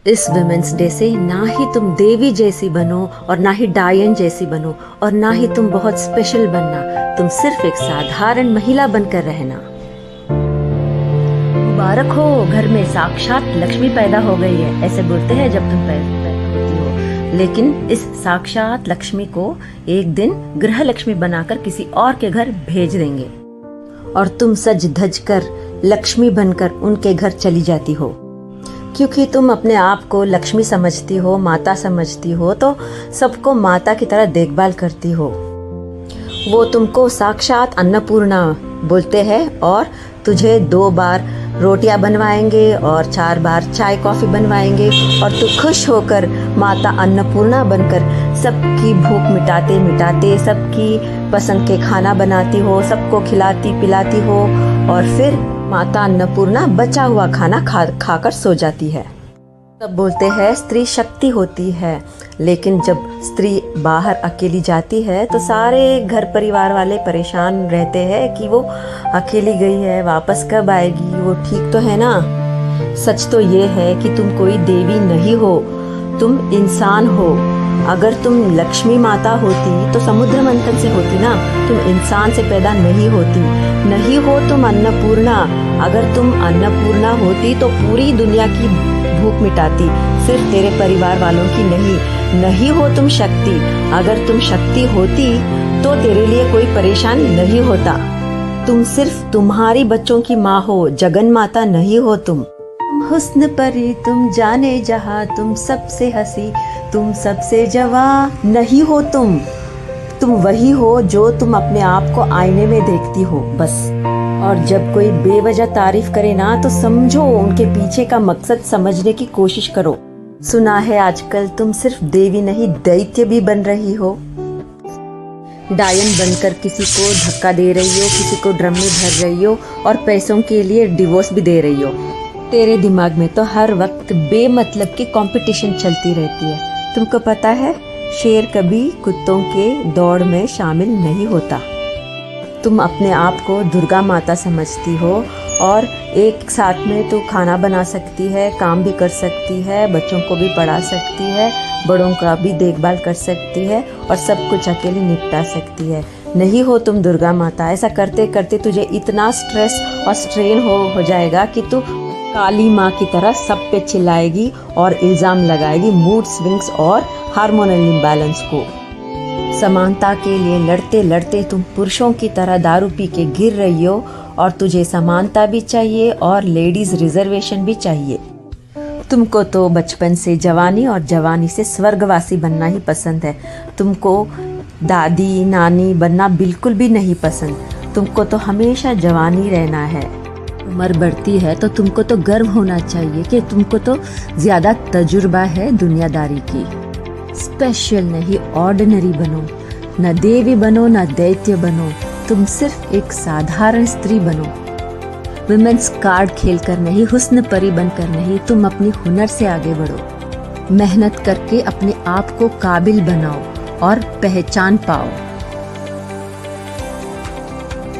इस women's day से ना ही तुम देवी जैसी बनो और ना ही डायन जैसी बनो और ना ही तुम बहुत स्पेशल बनना, तुम सिर्फ एक साधारण महिला बनकर रहना। मुबारक हो, घर में साक्षात लक्ष्मी पैदा हो गई है, ऐसे बोलते हैं जब तुम पैदा होती हो। लेकिन इस साक्षात लक्ष्मी को एक दिन गृह लक्ष्मी बनाकर किसी और के घर भेज देंगे और तुम सज धज कर लक्ष्मी बनकर उनके घर चली जाती हो। क्योंकि तुम अपने आप को लक्ष्मी समझती हो, माता समझती हो, तो सबको माता की तरह देखभाल करती हो। वो तुमको साक्षात अन्नपूर्णा बोलते हैं और तुझे 2 बार रोटियां बनवाएंगे और 4 बार चाय कॉफ़ी बनवाएंगे और तू खुश होकर माता अन्नपूर्णा बनकर सबकी भूख मिटाते मिटाते सबकी पसंद के खाना बनाती हो, सबको खिलाती पिलाती हो और फिर माता अन्नपूर्णा बचा हुआ खाना खाकर सो जाती है। तब बोलते हैं स्त्री शक्ति होती है, लेकिन जब स्त्री बाहर अकेली जाती है तो सारे घर परिवार वाले परेशान रहते हैं कि वो अकेली गई है, वापस कब आएगी, वो ठीक तो है ना। सच तो ये है कि तुम कोई देवी नहीं हो, तुम इंसान हो। अगर तुम लक्ष्मी माता होती तो समुद्र मंथन से होती ना, तुम इंसान से पैदा नहीं होती। नहीं हो तुम अन्नपूर्णा, अगर तुम अन्नपूर्णा होती तो पूरी दुनिया की भूख मिटाती, सिर्फ तेरे परिवार वालों की नहीं। नहीं हो तुम शक्ति, अगर तुम शक्ति होती तो तेरे लिए कोई परेशान नहीं होता। तुम सिर्फ तुम्हारी बच्चों की माँ हो, जगन माता नहीं हो तुम हुस्न परी, तुम जाने जहाँ, तुम सबसे हंसी, तुम सबसे जवां नहीं हो तुम वही हो जो तुम अपने आप को आईने में देखती हो बस। और जब कोई बेवजह तारीफ करे ना तो समझो उनके पीछे का मकसद समझने की कोशिश करो। सुना है आजकल तुम सिर्फ देवी नहीं दैत्य भी बन रही हो। डायन बनकर किसी को धक्का दे रही हो, किसी को ड्रम में भर रही हो और पैसों के लिए डिवोर्स भी दे रही हो। तेरे दिमाग में तो हर वक्त बेमतलब की कंपटीशन चलती रहती है। तुमको पता है शेर कभी कुत्तों के दौड़ में शामिल नहीं होता। तुम अपने आप को दुर्गा माता समझती हो और एक साथ में तू खाना बना सकती है, काम भी कर सकती है, बच्चों को भी पढ़ा सकती है, बड़ों का भी देखभाल कर सकती है और सब कुछ अकेले निपटा सकती है। नहीं हो तुम दुर्गा माता। ऐसा करते करते तुझे इतना स्ट्रेस और स्ट्रेन हो जाएगा कि तू काली माँ की तरह सब पे चिल्लाएगी और इल्ज़ाम लगाएगी मूड स्विंग्स और हार्मोनल इम्बैलेंस को। समानता के लिए लड़ते लड़ते तुम पुरुषों की तरह दारू पी के गिर रही हो और तुझे समानता भी चाहिए और लेडीज रिजर्वेशन भी चाहिए। तुमको तो बचपन से जवानी और जवानी से स्वर्गवासी बनना ही पसंद है। तुमको दादी नानी बनना बिल्कुल भी नहीं पसंद। तुमको तो हमेशा जवानी रहना है। उम्र बढ़ती है तो तुमको तो गर्व होना चाहिए कि तुमको तो ज़्यादा तजुर्बा है दुनियादारी की। स्पेशल नहीं ऑर्डिनरी बनो, न देवी बनो न दैत्य बनो, तुम सिर्फ एक साधारण स्त्री बनो। वुमेन्स कार्ड खेलकर नहीं, हुस्न परी बनकर नहीं, तुम अपनी हुनर से आगे बढ़ो। मेहनत करके अपने आप को काबिल बनाओ और पहचान पाओ।